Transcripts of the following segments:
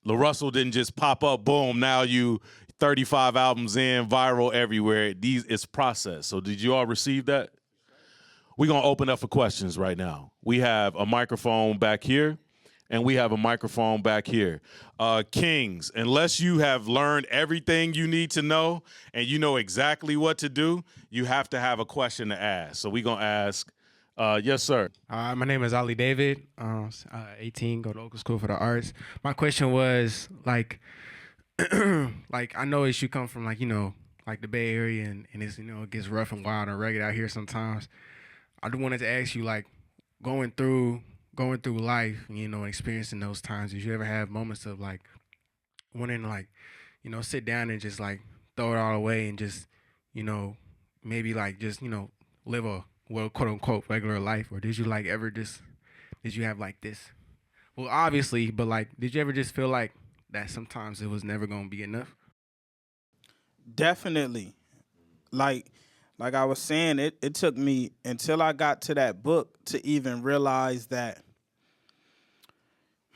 LaRussell didn't just pop up, boom, now you 35 albums in, viral everywhere. It's process. So did you all receive that? We're going to open up for questions right now. We have a microphone back here, and we have a microphone back here. Kings, unless you have learned everything you need to know and you know exactly what to do, you have to have a question to ask. So we're going to ask, yes, sir. My name is Ali David, 18, go to Oakland School for the Arts. My question was, like, like, I know you come from, like, like the Bay Area, and it's, it gets rough and wild and rugged out here sometimes. I just wanted to ask you, like, going through life, experiencing those times, did you ever have moments of, like, wanting to, like, sit down and just, like, throw it all away and just, maybe, like, just, live a, well, quote unquote, regular life? Or did you, like, did you have, like, this? Well, obviously, but, like, did you ever just feel like that sometimes it was never going to be enough? Definitely. Like I was saying, it took me until I got to that book to even realize that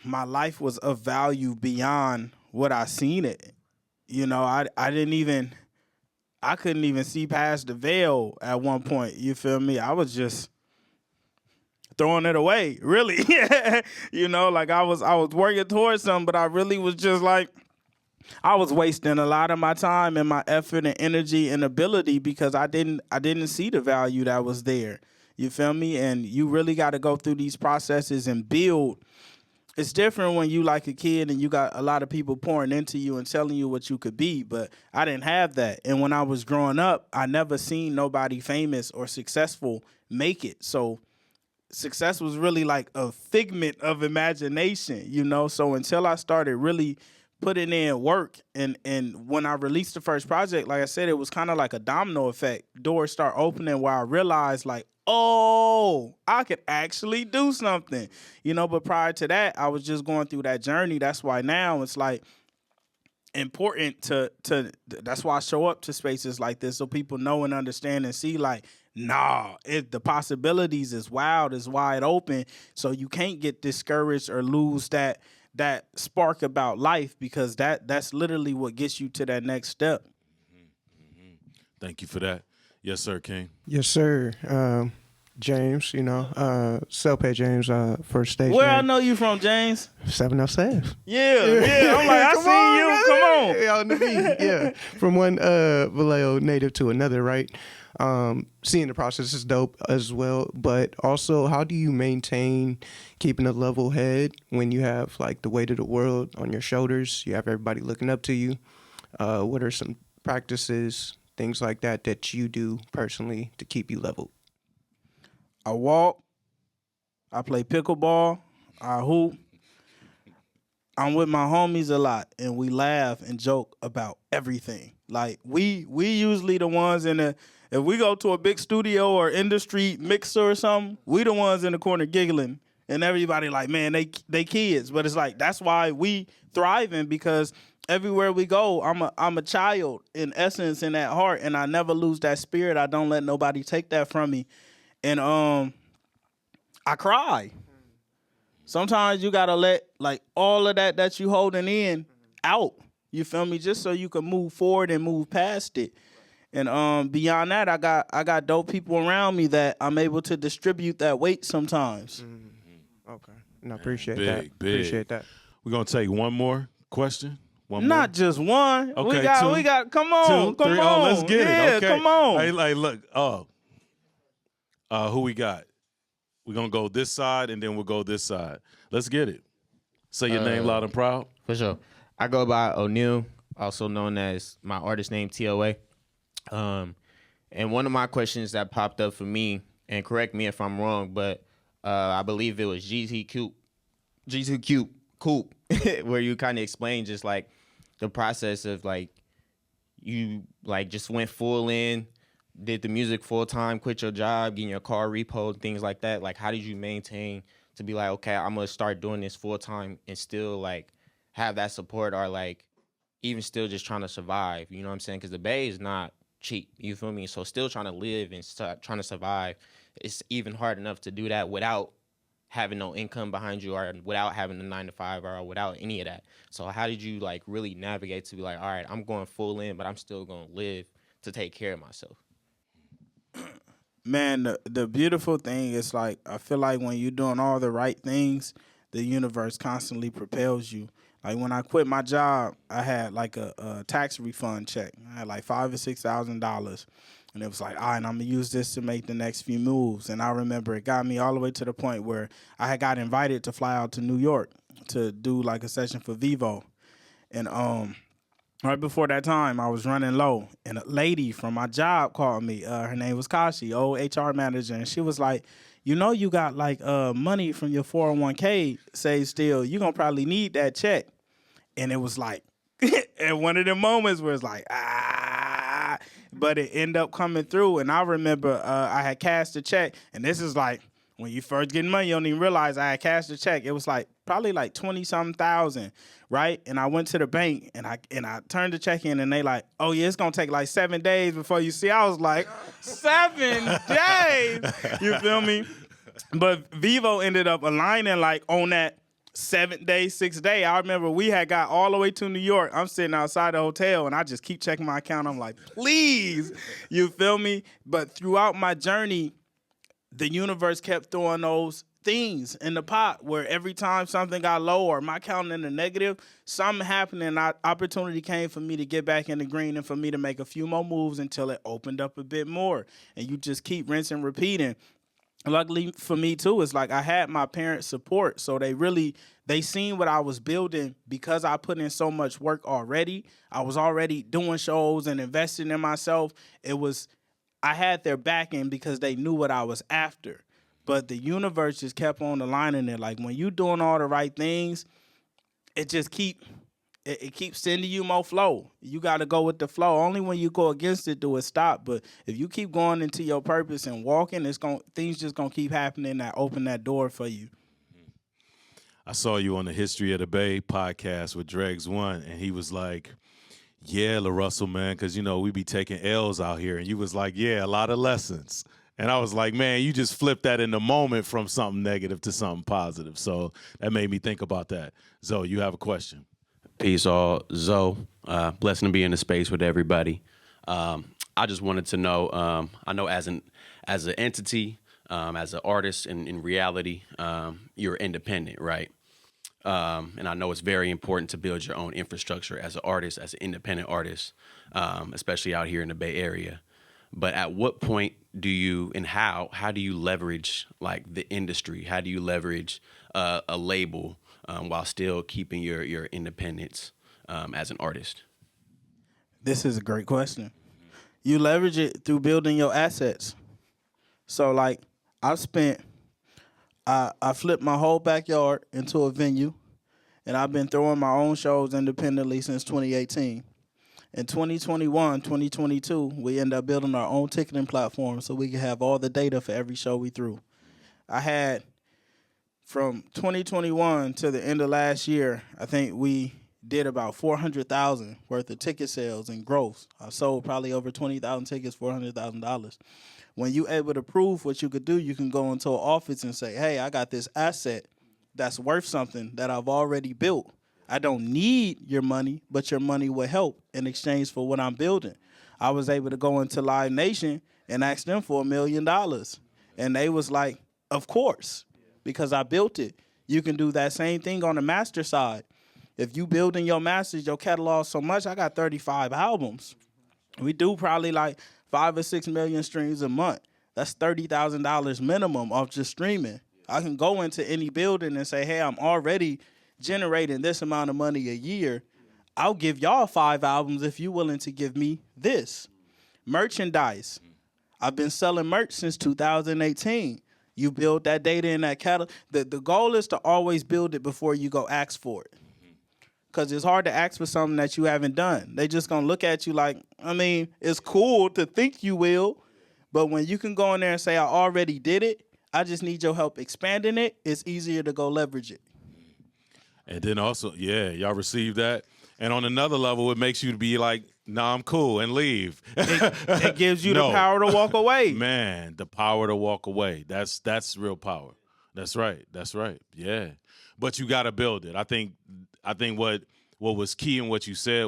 my life was of value beyond what I seen it. I couldn't even see past the veil at one point. You feel me? I was just throwing it away, really. Like I was working towards something, but I really was just like, I was wasting a lot of my time and my effort and energy and ability because I didn't see the value that was there. You feel me? And you really got to go through these processes and build. It's different when you like a kid and you got a lot of people pouring into you and telling you what you could be, but I didn't have that. And when I was growing up, I never seen nobody famous or successful make it. So success was really like a figment of imagination, So until I started really putting in work, and when I released the first project, like I said, it was kind of like a domino effect. Doors start opening where I realized, like, oh, I could actually do something, But prior to that, I was just going through that journey. That's why now it's like important to that's why I show up to spaces like this so people know and understand and see, like, the possibilities is wild, is wide open. So you can't get discouraged or lose that spark about life, because that's literally what gets you to that next step. Thank you for that. Yes, sir, King. Yes, sir. James, Selpay James, first stage. Where I know you from, James? 707. Yeah. I'm like, I seen you. Come on. Yeah, on the beat. Yeah. From one Vallejo native to another, right? Seeing the process is dope as well. But also, how do you maintain keeping a level head when you have, like, the weight of the world on your shoulders? You have everybody looking up to you. What are some practices, things like that you do personally to keep you leveled? I walk. I play pickleball. I hoop. I'm with my homies a lot, and we laugh and joke about everything. Like, we usually the ones if we go to a big studio or industry mixer or something, we the ones in the corner giggling, and everybody like, man, they kids. But it's like, that's why we thriving, because everywhere we go, I'm a child in essence, in that heart, and I never lose that spirit. I don't let nobody take that from me. And I cry. Sometimes you gotta let, like, all of that you holding in out. You feel me? Just so you can move forward and move past it. And beyond that, I got dope people around me that I'm able to distribute that weight sometimes. Mm-hmm. Okay. No, appreciate that. Big. Appreciate that. We're gonna take one more question. Not just one. Okay, we got. Come on, two, three. come on. Oh, let's get yeah, it. Okay. come on. Hey, look. Who we got? We're gonna go this side, and then we'll go this side. Let's get it. Say your name loud and proud. For sure. I go by O'Neal, also known as my artist name, TOA. And one of my questions that popped up for me, and correct me if I'm wrong, but I believe it was GT Coop, where you kind of explained just, like, the process of, like, you, like, just went full in, did the music full time, quit your job, getting your car repoed, things like that. Like, how did you maintain to be like, okay, I'm gonna start doing this full time and still, like, have that support, or, like, even still just trying to survive? You know what I'm saying? Because the Bay is not cheap. You feel me? So still trying to live and trying to survive, it's even hard enough to do that without having no income behind you, or without having a 9 to 5, or without any of that. So how did you like really navigate to be like, all right, I'm going full in, but I'm still going to live to take care of myself? Man, the beautiful thing is like I feel like when you're doing all the right things, the universe constantly propels you. Like when I quit my job, I had like a tax refund check. I had like $5,000 or $6,000, and it was like, all right, I'm gonna use this to make the next few moves. And I remember it got me all the way to the point where I had got invited to fly out to New York to do like a session for Vivo, and right before that time, I was running low, and a lady from my job called me. Her name was Kashi, old HR manager, and she was like, you know, you got like money from your 401k saved still. You're going to probably need that check. And it was like, and one of the moments where it's like, but it ended up coming through. And I remember I had cashed the check, and this is like, when you first get money, you don't even realize I had cashed the check. It was like probably like 20-something thousand, right? And I went to the bank and I turned the check in, and they like, oh yeah, it's gonna take like 7 days before you see. I was like, 7 days? You feel me? But Vivo ended up aligning like on that 7th day, 6th day. I remember we had got all the way to New York. I'm sitting outside the hotel, and I just keep checking my account. I'm like, please, you feel me? But throughout my journey, the universe kept throwing those things in the pot where every time something got low or my counting in the negative, something happened and opportunity came for me to get back in the green and for me to make a few more moves until it opened up a bit more. And you just keep rinsing and repeating. Luckily for me too, it's like I had my parents' support. So they seen what I was building because I put in so much work already. I was already doing shows and investing in myself. I had their backing because they knew what I was after. But the universe just kept on aligning it. Like when you doing all the right things, it keeps sending you more flow. You got to go with the flow. Only when you go against it do it stop. But if you keep going into your purpose and walking, things just gonna keep happening that open that door for you. I saw you on the History of the Bay podcast with Dregs One, and he was like, yeah, LaRussell, man, because, you know, we be taking L's out here. And you was like, yeah, a lot of lessons. And I was like, man, you just flipped that in the moment from something negative to something positive. So that made me think about that. Zoe, you have a question. Peace, all. Zoe, blessing to be in the space with everybody. I just wanted to know, I know as an entity, as an artist, in reality, you're independent, right? And I know it's very important to build your own infrastructure as an artist, as an independent artist, especially out here in the Bay Area. But at what point do you, and how do you leverage like the industry? How do you leverage a label while still keeping your independence as an artist? This is a great question. You leverage it through building your assets. So like I flipped my whole backyard into a venue, and I've been throwing my own shows independently since 2018. In 2021, 2022, we ended up building our own ticketing platform so we could have all the data for every show we threw. I had, from 2021 to the end of last year, I think we did about $400,000 worth of ticket sales and growth. I sold probably over 20,000 tickets, $400,000. When you're able to prove what you could do, you can go into an office and say, hey, I got this asset that's worth something that I've already built. I don't need your money, but your money will help in exchange for what I'm building. I was able to go into Live Nation and ask them for $1 million. And they was like, of course, because I built it. You can do that same thing on the master side. If you building your masters, your catalog so much, I got 35 albums. We do probably like 5 or 6 million streams a month. That's $30,000 minimum off just streaming. I can go into any building and say, hey, I'm already generating this amount of money a year. I'll give y'all 5 albums if you're willing to give me this. Merchandise. I've been selling merch since 2018. You build that data in that catalog. The goal is to always build it before you go ask for it. Because it's hard to ask for something that you haven't done. They just going to look at you like, I mean, it's cool to think you will, but when you can go in there and say, I already did it, I just need your help expanding it, it's easier to go leverage it. And then also, yeah, y'all receive that. And on another level, it makes you be like, nah, I'm cool, and leave. It gives you the power to walk away. Man, the power to walk away. That's real power. That's right. That's right. Yeah. But you got to build it. I think what was key in what you said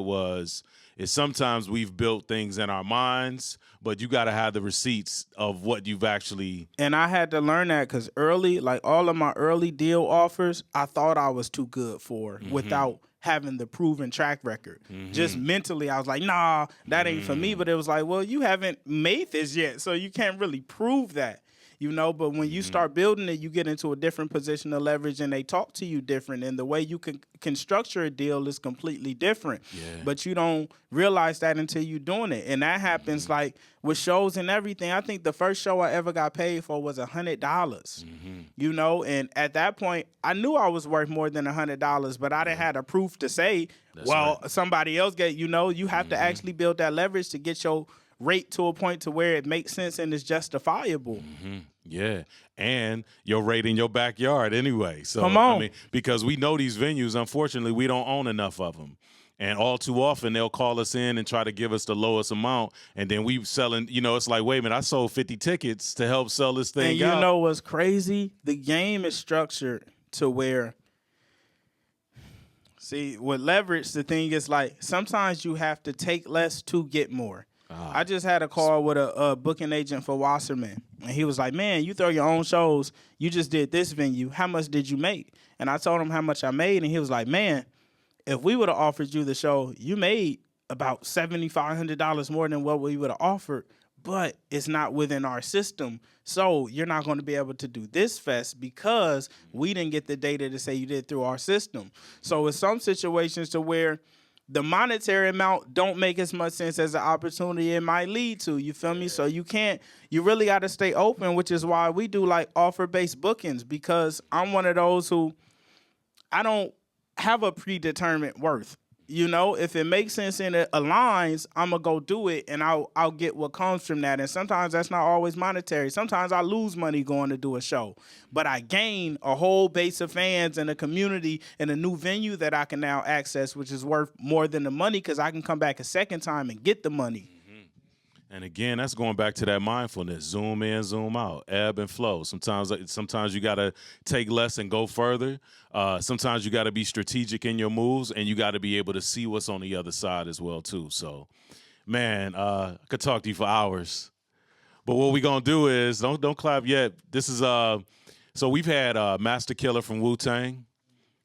is sometimes we've built things in our minds, but you got to have the receipts of what you've actually. And I had to learn that because early, like all of my early deal offers, I thought I was too good for without having the proven track record. Just mentally, I was like, nah, that ain't for me. But it was like, well, you haven't made this yet, so you can't really prove that. You know, but when you start building it, you get into a different position of leverage and they talk to you different. And the way you can structure a deal is completely different. Yeah. But you don't realize that until you're doing it. And that happens like with shows and everything. I think the first show I ever got paid for was $100, you know. And at that point, I knew I was worth more than $100, but I didn't have the proof to say, somebody else get, you know, you have to actually build that leverage to get your rate to a point to where it makes sense and is justifiable. Yeah, and your rate in your backyard anyway. So, come on. I mean, because we know these venues, unfortunately, we don't own enough of them. And all too often, they'll call us in and try to give us the lowest amount. And then we selling, you know, it's like, wait a minute, I sold 50 tickets to help sell this thing out. And you know what's crazy? The game is structured to where, see, with leverage, the thing is like, sometimes you have to take less to get more. I just had a call with a booking agent for Wasserman, and he was like, man, you throw your own shows. You just did this venue. How much did you make? And I told him how much I made, and he was like, man, if we would have offered you the show, you made about $7,500 more than what we would have offered, but it's not within our system. So you're not going to be able to do this fest because we didn't get the data to say you did through our system. So in some situations to where the monetary amount don't make as much sense as the opportunity it might lead to. You feel me? So you really got to stay open, which is why we do like offer-based bookings, because I'm one of those who I don't have a predetermined worth. You know, if it makes sense and it aligns, I'm going to go do it, and I'll get what comes from that. And sometimes that's not always monetary. Sometimes I lose money going to do a show, but I gain a whole base of fans and a community and a new venue that I can now access, which is worth more than the money because I can come back a second time and get the money. And again, that's going back to that mindfulness. Zoom in, zoom out, ebb and flow. Sometimes you got to take less and go further. Sometimes you got to be strategic in your moves, and you got to be able to see what's on the other side as well, too. So, man, I could talk to you for hours. But what we're going to do is, don't clap yet. This is, so we've had Master Killer from Wu-Tang.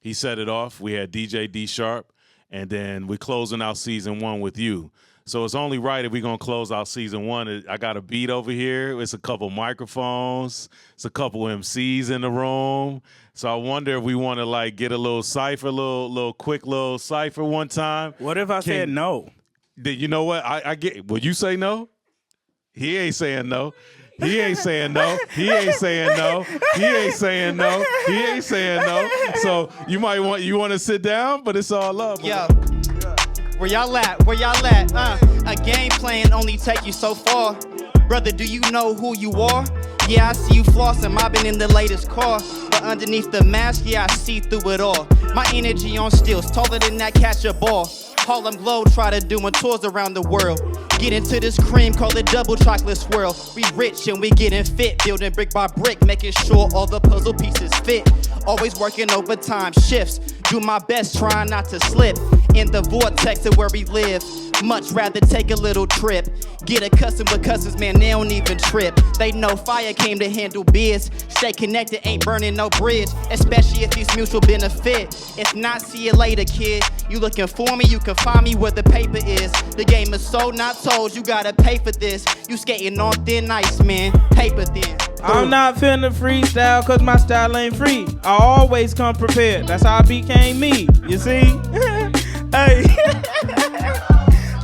He set it off. We had DJ D Sharp. And then we're closing out season 1 with you. So it's only right if we're going to close out season 1. I got a beat over here. It's a couple microphones. It's a couple MCs in the room. So I wonder if we want to like get a little cipher, little quick little cipher one time. What if I said no? You know what? I get. Will you say no? He ain't saying no. He ain't saying no. He ain't saying no. He ain't saying no. He ain't saying no. So you want to sit down, but it's all love. Yo. Where y'all at? Where y'all at? A game plan only take you so far. Brother, do you know who you are? Yeah, I see you flossing, mobbing in the latest car. But underneath the mask, yeah, I see through it all. My energy on stills, taller than that catch a ball. Harlem Globetrotter doing tours around the world. Get into this cream, call it double chocolate swirl. We rich and we getting fit, building brick by brick, making sure all the puzzle pieces fit. Always working overtime shifts, do my best trying not to slip in the vortex of where we live. Much rather take a little trip. Get accustomed with cousins, man, they don't even trip. They know fire came to handle biz. Stay connected, ain't burning no bridge, especially if it's mutual benefit. If not, see you later, kid. You looking for me, you can find me where the paper is. The game is so not told, you gotta pay for this. You skating on thin ice, man, paper thin. I'm not finna freestyle cause my style ain't free. I always come prepared, that's how I became me, you see? Hey.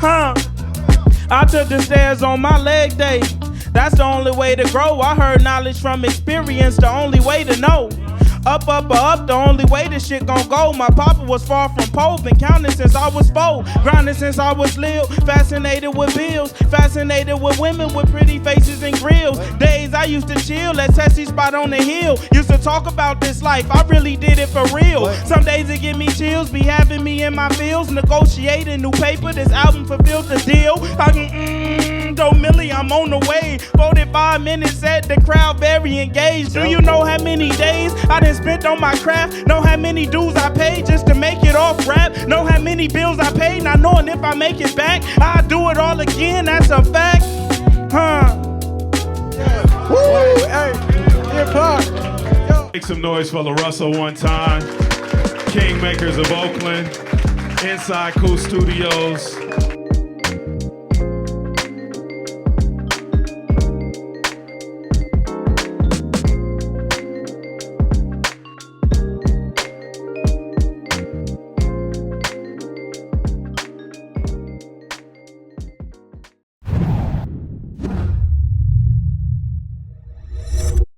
I took the stairs on my leg day. That's the only way to grow. I heard knowledge from experience, the only way to know. Up, the only way this shit gon' go. My papa was far from poor, been counting since I was 4. Grinding since I was little, fascinated with bills. Fascinated with women with pretty faces and grills. Days I used to chill at Tessie's spot on the hill. Used to talk about this life, I really did it for real. Some days it give me chills, be having me in my feels. Negotiating new paper, this album fulfilled the deal. I can Told Millie I'm on the way. 45 minutes at the crowd, very engaged. Do you know how many days I done spent on my craft? Know how many dues I paid just to make it off rap? Know how many bills I paid, not knowing if I make it back? I'll do it all again, that's a fact. Woo! Hey, hip-hop. Make some noise for LaRussell one time. Kingmakers of Oakland. Inside KOO Studios.